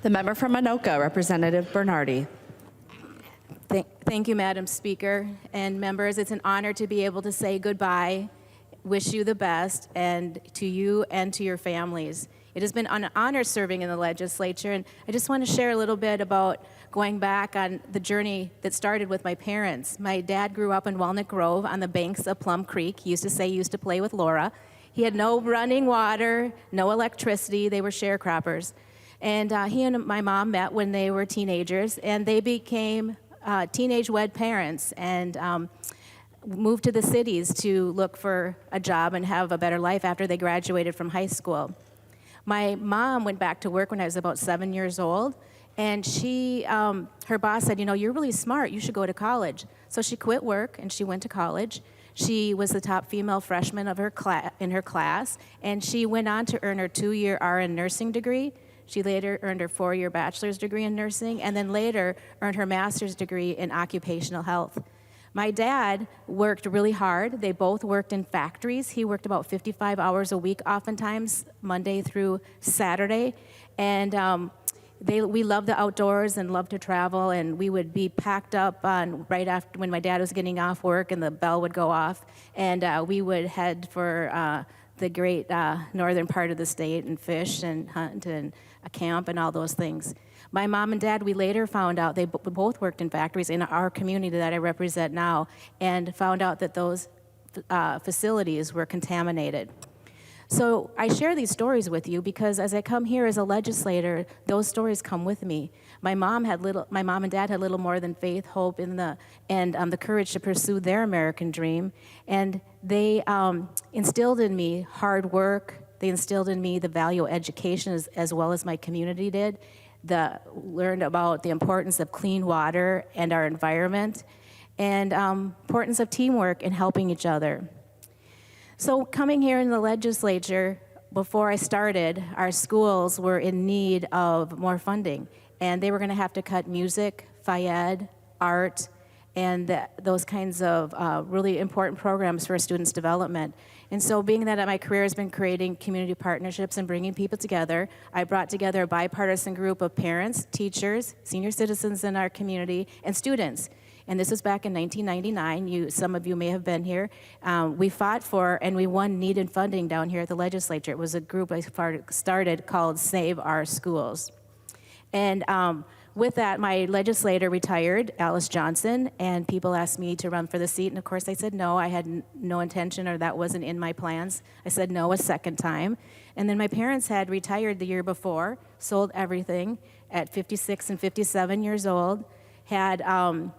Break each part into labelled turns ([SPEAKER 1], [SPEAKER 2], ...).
[SPEAKER 1] The member from Anoka, Representative Bernardy.
[SPEAKER 2] Thank you, Madam Speaker and members. It's an honor to be able to say goodbye, wish you the best, and to you and to your families. It has been an honor serving in the legislature, and I just want to share a little bit about going back on the journey that started with my parents. My dad grew up in Walnut Grove on the banks of Plum Creek. He used to say he used to play with Laura. He had no running water, no electricity. They were sharecroppers. And he and my mom met when they were teenagers, and they became teenage wed parents and moved to the cities to look for a job and have a better life after they graduated from high school. My mom went back to work when I was about 7 years old, and her boss said, you know, you're really smart, you should go to college. So she quit work and she went to college. She was the top female freshman of in her class, and she went on to earn her 2-year RN nursing degree. She later earned her 4-year bachelor's degree in nursing, and then later earned her master's degree in occupational health. My dad worked really hard. They both worked in factories. He worked about 55 hours a week, oftentimes Monday through Saturday. And we loved the outdoors and loved to travel, and we would be packed up right after when my dad was getting off work and the bell would go off, and we would head for the great northern part of the state and fish and hunt and camp and all those things. My mom and dad, we later found out, they both worked in factories in our community that I represent now, and found out that those facilities were contaminated. So I share these stories with you because as I come here as a legislator, those stories come with me. My mom and dad had little more than faith, hope, and the courage to pursue their American dream. And they instilled in me hard work. They instilled in me the value of education as well as my community did. Learned about the importance of clean water and our environment, and importance of teamwork and helping each other. So coming here in the legislature, before I started, our schools were in need of more funding, and they were going to have to cut music, phy-ed, art, and those kinds of really important programs for students' development. And so being that my career has been creating community partnerships and bringing people together, I brought together a bipartisan group of parents, teachers, senior citizens in our community, and students. And this was back in 1999. Some of you may have been here. We fought for and we won needed funding down here at the legislature. It was a group I started called Save Our Schools. And with that, my legislator retired, Alice Johnson, and people asked me to run for the seat. And of course I said no, I had no intention, or that wasn't in my plans. I said no a second time. And then my parents had retired the year before, sold everything at 56 and 57 years old, had bought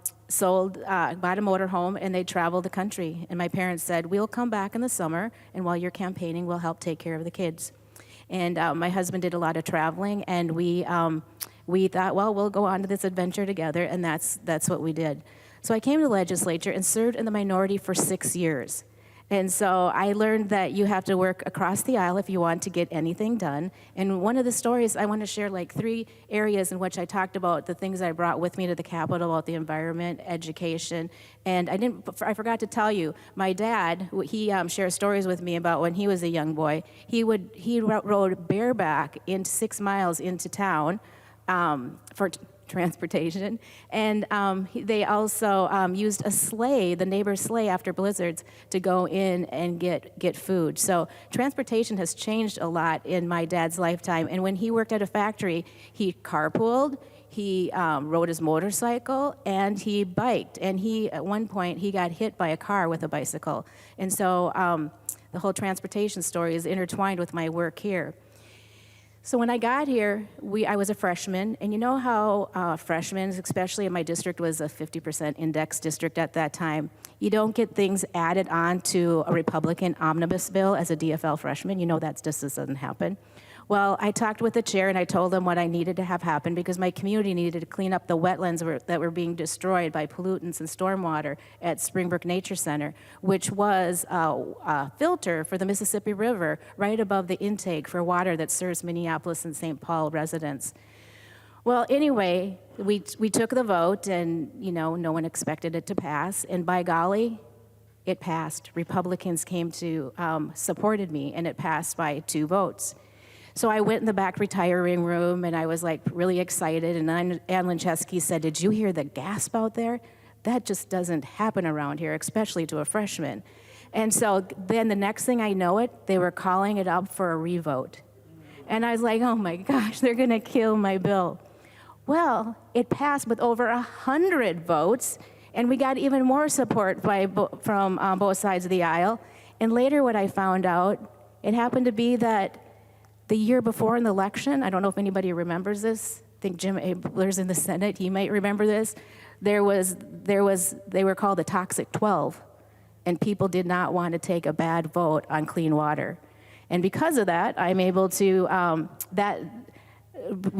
[SPEAKER 2] a motorhome, and they traveled the country. And my parents said, we'll come back in the summer, and while you're campaigning, we'll help take care of the kids. And my husband did a lot of traveling, and we thought, well, we'll go on to this adventure together, and that's what we did. So I came to the legislature and served in the minority for 6 years. And so I learned that you have to work across the aisle if you want to get anything done. And one of the stories, I want to share like 3 areas in which I talked about the things I brought with me to the Capitol about the environment, education, and I forgot to tell you, my dad, he shares stories with me about when he was a young boy. He rode bareback 6 miles into town for transportation, and they also used a sleigh, the neighbor's sleigh after blizzards, to go in and get food. So transportation has changed a lot in my dad's lifetime, and when he worked at a factory, he carpooled, he rode his motorcycle, and he biked, and at one point he got hit by a car with a bicycle. And so the whole transportation story is intertwined with my work here. So when I got here, I was a freshman, and you know how freshmen, especially in my district, was a 50% index district at that time. You don't get things added on to a Republican omnibus bill as a DFL freshman. You know that just doesn't happen. Well, I talked with the chair and I told them what I needed to have happen because my community needed to clean up the wetlands that were being destroyed by pollutants and stormwater at Springbrook Nature Center, which was a filter for the Mississippi River right above the intake for water that serves Minneapolis and St. Paul residents. Well, anyway, we took the vote, and no one expected it to pass, and by golly, it passed. Republicans supported me, and it passed by 2 votes. So I went in the back retiring room, and I was like really excited, and then Ann Lincheski said, "Did you hear the gasp out there? That just doesn't happen around here, especially to a freshman." And so then the next thing I know it, they were calling it up for a revote. And I was like, oh my gosh, they're gonna kill my bill. Well, it passed with over 100 votes, and we got even more support from both sides of the aisle. And later what I found out, it happened to be that the year before in the election, I don't know if anybody remembers this, I think Jim Abler's in the Senate, he might remember this, they were called the Toxic 12, and people did not want to take a bad vote on clean water. And because of that, I'm able to,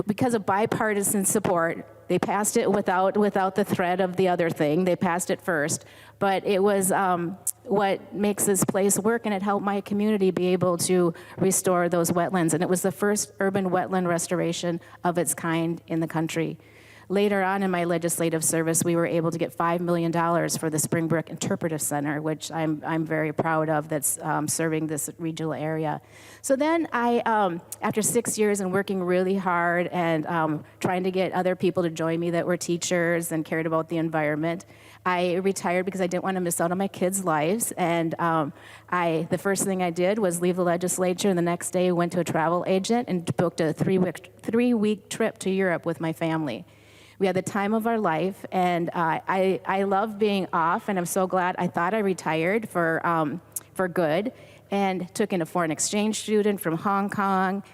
[SPEAKER 2] because of bipartisan support, they passed it without the threat of the other thing. They passed it first. But it was what makes this place work, and it helped my community be able to restore those wetlands. And it was the first urban wetland restoration of its kind in the country. Later on in my legislative service, we were able to get $5 million for the Springbrook Interpretive Center, which I'm very proud of, that's serving this regional area. So then I, after 6 years and working really hard and trying to get other people to join me that were teachers and cared about the environment, I retired because I didn't want to miss out on my kids' lives. And the first thing I did was leave the legislature, and the next day went to a travel agent and booked a three-week trip to Europe with my family. We had the time of our life, and I love being off, and I'm so glad. I thought I retired for good, and took in a foreign exchange student from Hong Kong.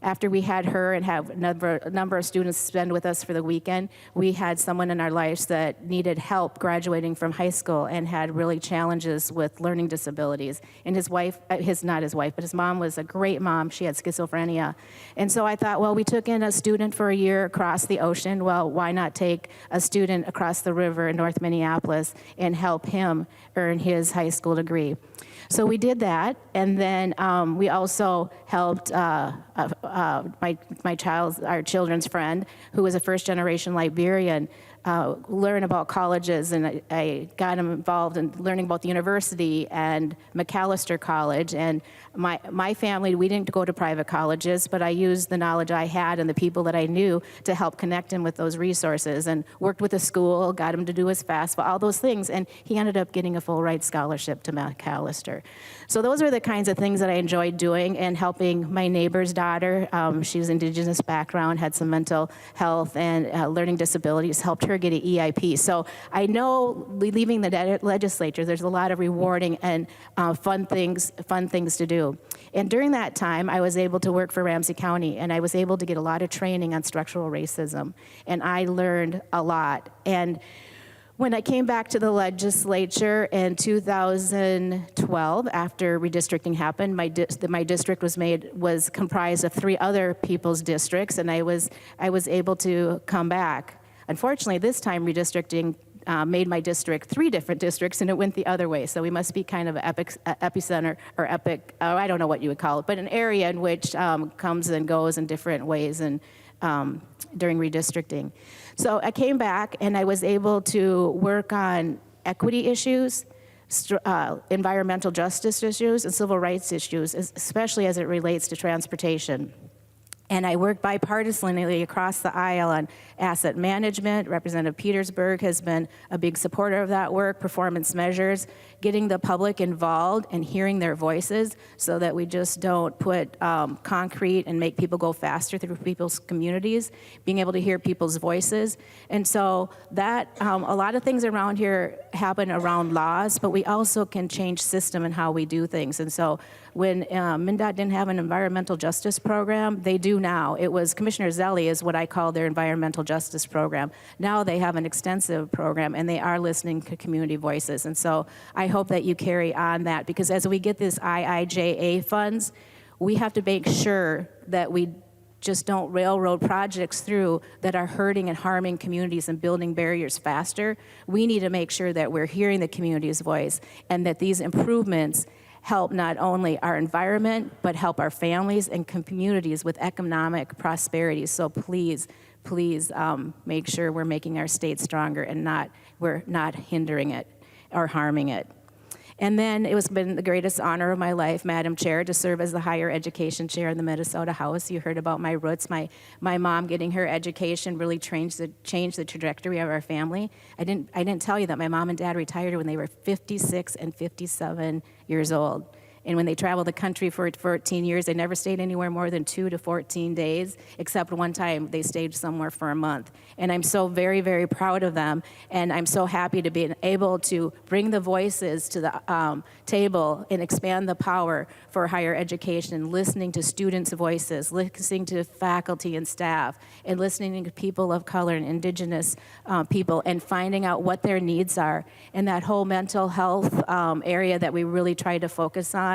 [SPEAKER 2] After we had her and have a number of students spend with us for the weekend, we had someone in our lives that needed help graduating from high school and had really challenges with learning disabilities. And his wife, not his wife, but his mom was a great mom. She had schizophrenia. And so I thought, well, we took in a student for a year across the ocean. Well, why not take a student across the river in North Minneapolis and help him earn his high school degree? So we did that, and then we also helped our children's friend, who was a first-generation Liberian, learn about colleges, and I got him involved in learning about the university and Macalester College. And my family, we didn't go to private colleges, but I used the knowledge I had and the people that I knew to help connect him with those resources, and worked with the school, got him to do his FAFSA, all those things, and he ended up getting a full ride scholarship to Macalester. So those were the kinds of things that I enjoyed doing, and helping my neighbor's daughter. She's Indigenous background, had some mental health and learning disabilities, helped her get an EIP. So I know leaving the legislature, there's a lot of rewarding and fun things to do. And during that time, I was able to work for Ramsey County, and I was able to get a lot of training on structural racism, and I learned a lot. And when I came back to the legislature in 2012, after redistricting happened, my district was comprised of 3 other people's districts, and I was able to come back. Unfortunately, this time redistricting made my district 3 different districts, and it went the other way. So we must be kind of an epicenter, or I don't know what you would call it, but an area in which comes and goes in different ways and during redistricting. So I came back, and I was able to work on equity issues, environmental justice issues, and civil rights issues, especially as it relates to transportation. And I worked bipartisanly across the aisle on asset management. Representative Petersburg has been a big supporter of that work, performance measures, getting the public involved and hearing their voices, so that we just don't put concrete and make people go faster through people's communities, being able to hear people's voices. And so that, a lot of things around here happen around laws, but we also can change system and how we do things. And so when MnDOT didn't have an environmental justice program, they do now. It was Commissioner Zelli is what I call their environmental justice program. Now they have an extensive program, and they are listening to community voices. And so I hope that you carry on that, because as we get this IIJA funds, we have to make sure that we just don't railroad projects through that are hurting and harming communities and building barriers faster. We need to make sure that we're hearing the community's voice, and that these improvements help not only our environment, but help our families and communities with economic prosperity. So please make sure we're making our state stronger, and we're not hindering it or harming it. And then it was been the greatest honor of my life, Madam Chair, to serve as the higher education chair in the Minnesota House. You heard about my roots. My mom getting her education really changed the trajectory of our family. I didn't tell you that my mom and dad retired when they were 56 and 57 years old. And when they traveled the country for 14 years, they never stayed anywhere more than 2 to 14 days, except one time they stayed somewhere for a month. And I'm so very, very proud of them. And I'm so happy to be able to bring the voices to the table and expand the power for higher education, listening to students' voices, listening to faculty and staff, and listening to people of color and indigenous people, and finding out what their needs are. And that whole mental health area that we really try to focus on,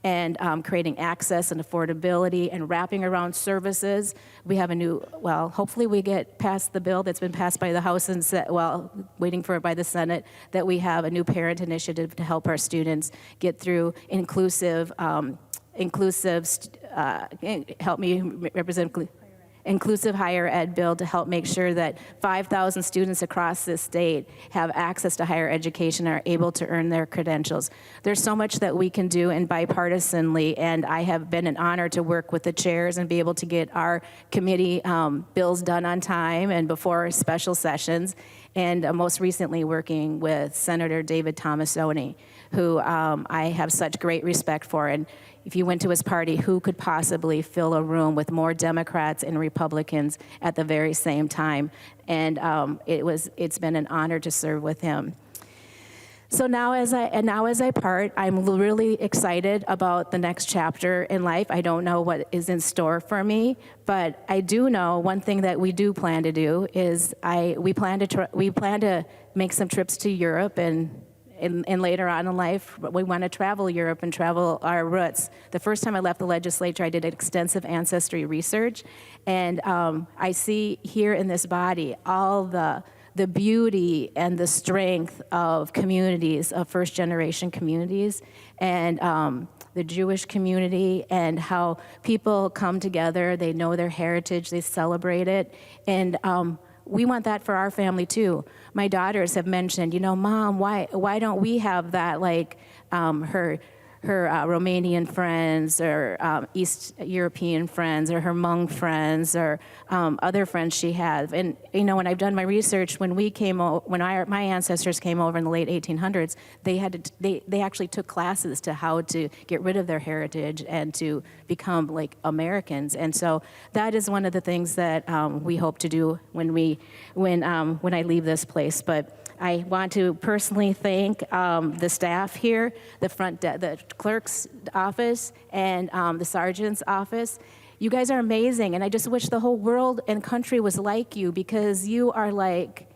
[SPEAKER 2] and creating access and affordability and wrapping around services. We have a new, well, hopefully we get past the bill that's been passed by the House and waiting for it by the Senate, that we have a new parent initiative to help our students get through inclusive, help me represent, inclusive higher ed bill to help make sure that 5,000 students across this state have access to higher education and are able to earn their credentials. There's so much that we can do and bipartisanly, and I have been an honor to work with the chairs and be able to get our committee bills done on time and before special sessions, and most recently working with Senator David Tomassoni, who I have such great respect for. And if you went to his party, who could possibly fill a room with more Democrats and Republicans at the very same time? And it's been an honor to serve with him. So now as I part, I'm really excited about the next chapter in life. I don't know what is in store for me, but I do know one thing that we do plan to do is we plan to make some trips to Europe and later on in life, we want to travel Europe and travel our roots. The first time I left the legislature, I did extensive ancestry research, and I see here in this body all the beauty and the strength of communities, of first-generation communities, and the Jewish community, and how people come together, they know their heritage, they celebrate it, and we want that for our family too. My daughters have mentioned, Mom, why don't we have that, like her Romanian friends, or East European friends, or her Hmong friends, or other friends she has. And when I've done my research, when my ancestors came over in the late 1800s, they actually took classes to how to get rid of their heritage and to become like Americans. And so that is one of the things that we hope to do when I leave this place. But I want to personally thank the staff here, the clerk's office, and the sergeant's office. You guys are amazing, and I just wish the whole world and country was like you, because you are like,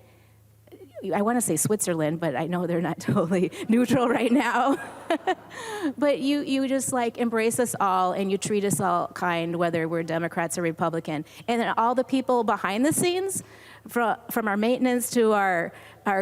[SPEAKER 2] I want to say Switzerland, but I know they're not totally neutral right now. But you just like embrace us all, and you treat us all kind, whether we're Democrats or Republican. And then all the people behind the scenes, from our maintenance to our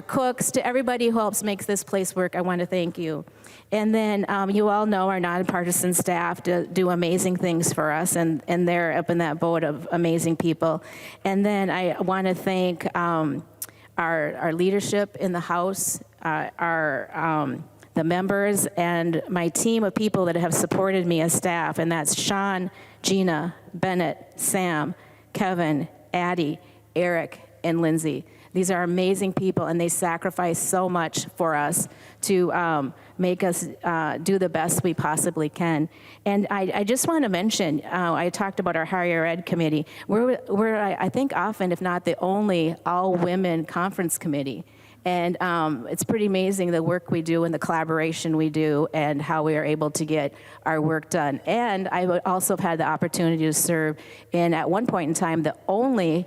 [SPEAKER 2] cooks to everybody who helps makes this place work, I want to thank you. And then you all know our nonpartisan staff do amazing things for us, and they're up in that boat of amazing people. And then I want to thank our leadership in the House, the members, and my team of people that have supported me as staff, and that's Sean, Gina, Bennett, Sam, Kevin, Addie, Eric, and Lindsay. These are amazing people, and they sacrifice so much for us to make us do the best we possibly can. And I just want to mention, I talked about our higher ed committee. We're I think often, if not the only, all-women conference committee. And it's pretty amazing the work we do and the collaboration we do and how we are able to get our work done. And I also have had the opportunity to serve in, at one point in time, the only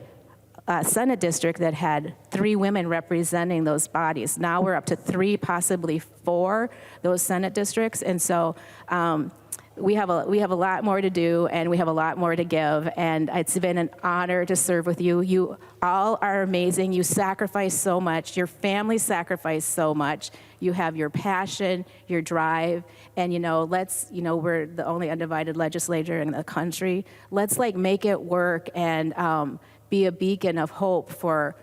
[SPEAKER 2] Senate district that had 3 women representing those bodies. Now we're up to 3, possibly 4, those Senate districts. And so we have a lot more to do, and we have a lot more to give, and it's been an honor to serve with you. You all are amazing. You sacrifice so much. Your family sacrificed so much. You have your passion, your drive, and we're the only undivided legislature in the country. Let's make it work and be a beacon of hope for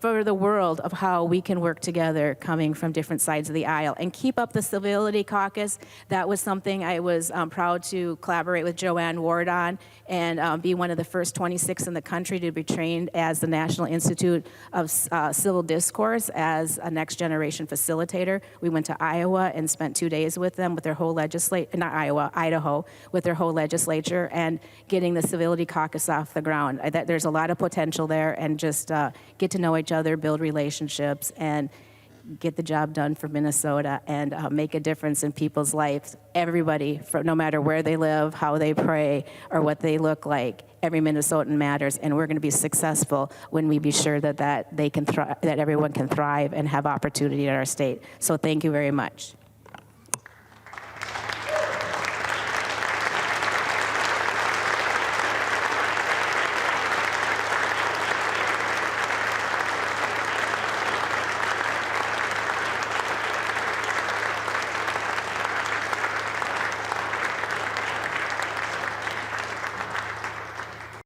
[SPEAKER 2] for the world of how we can work together coming from different sides of the aisle. And keep up the Civility Caucus. That was something I was proud to collaborate with Joanne Ward on and be one of the first 26 in the country to be trained as the National Institute of Civil Discourse as a next generation facilitator. We went to Iowa and spent 2 days with them with their whole Idaho, with their whole legislature and getting the Civility Caucus off the ground. There's a lot of potential there, and just get to know each other, build relationships, and get the job done for Minnesota and make a difference in people's lives. Everybody, no matter where they live, how they pray, or what they look like, every Minnesotan matters, and we're going to be successful when we be sure that everyone can thrive and have opportunity in our state. So thank you very much.